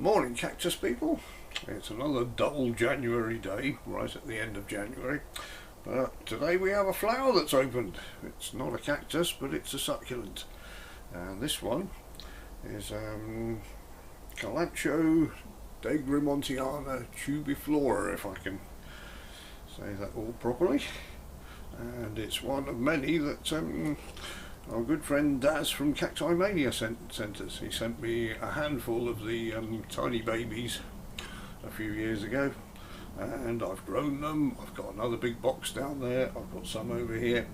Morning cactus people. It's another dull January day, right at the end of January, but today we have a flower that's opened. It's not a cactus, but it's a succulent, and this one is Kalanchoe tubiflora, if I can say that all properly, and it's one of many that our good friend Daz from Cactimaniac sent us. He sent me a handful of the tiny babies a few years ago, and I've grown them. I've got another big box down there. I've got some over here.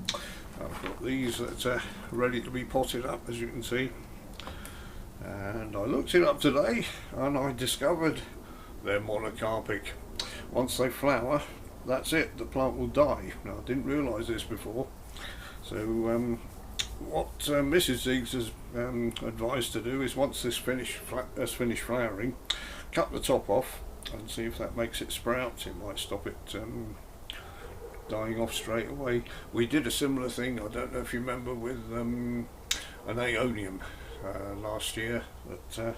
I've got these that are ready to be potted up, as you can see. And I looked it up today and I discovered they're monocarpic. Once they flower, that's it, the plant will die. Now, I didn't realise this before. So what Mrs. Ziggs has advised to do is, once this finished flowering, cut the top off and see if that makes it sprout. It might stop it dying off straight away. We did a similar thing, I don't know if you remember, with an aeonium last year, that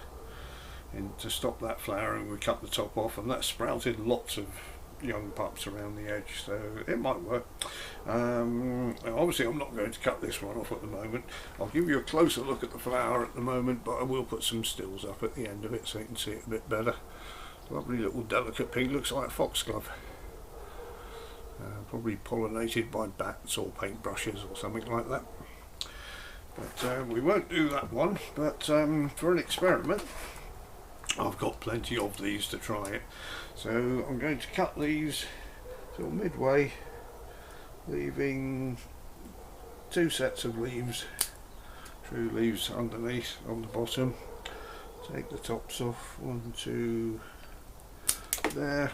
to stop that flowering we cut the top off, and that sprouted lots of young pups around the edge, so it might work. Obviously I'm not going to cut this one off at the moment. I'll give you a closer look at the flower at the moment, but I will put some stills up at the end of it so you can see it a bit better. Lovely little delicate pink, looks like a foxglove. Probably pollinated by bats or paintbrushes or something like that. But we won't do that one, but for an experiment I've got plenty of these to try it. So I'm going to cut these till midway, leaving two sets of leaves, true leaves underneath on the bottom. Take the tops off, 1, 2, there,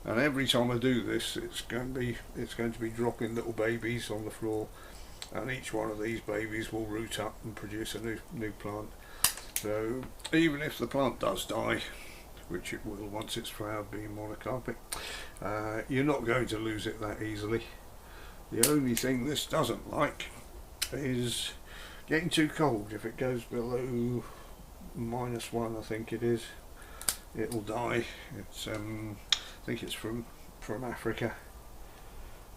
and every time I do this it's going to be dropping little babies on the floor, and each one of these babies will root up and produce a new plant. So even if the plant does die, which it will once it's flowered, being monocarpic, you're not going to lose it that easily. The only thing this doesn't like is getting too cold. If it goes below -1, I think it is, it'll die. It's I think it's from Africa,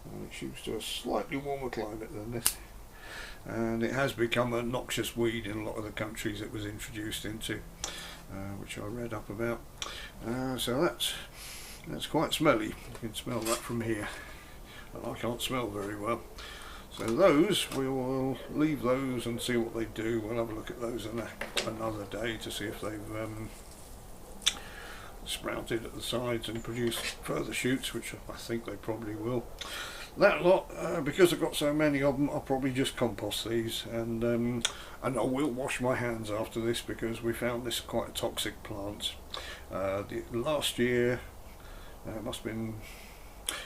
and it's used to a slightly warmer climate than this, and it has become a noxious weed in a lot of the countries it was introduced into, which I read up about. So that's quite smelly. You can smell that from here, and I can't smell very well. So those, we will leave those and see what they do. We'll have a look at those another day to see if they've sprouted at the sides and produced further shoots, which I think they probably will. That lot, because I've got so many of them, I'll probably just compost these, and I will wash my hands after this, because we found this quite a toxic plant. Last year, must have been,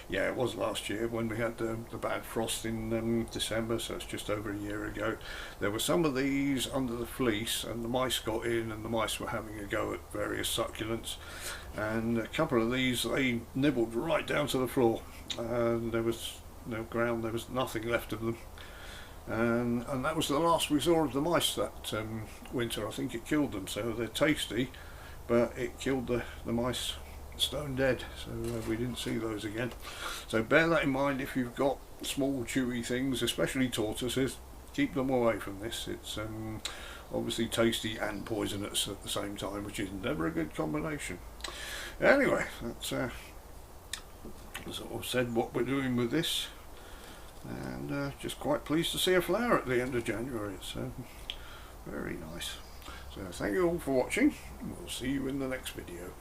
yeah, it was last year when we had the bad frost in December, so it's just over a year ago. There were some of these under the fleece, and the mice got in, and the mice were having a go at various succulents, and a couple of these, they nibbled right down to the floor, and there was no ground, there was nothing left of them, and that was the last we saw of the mice that winter. I think it killed them. So they're tasty, but it killed the mice stone dead, so we didn't see those again. So bear that in mind if you've got small chewy things, especially tortoises. Keep them away from this. It's obviously tasty and poisonous at the same time, which is never a good combination. Anyway, that's sort of said what we're doing with this, and just quite pleased to see a flower at the end of January. It's very nice. So thank you all for watching. We'll see you in the next video.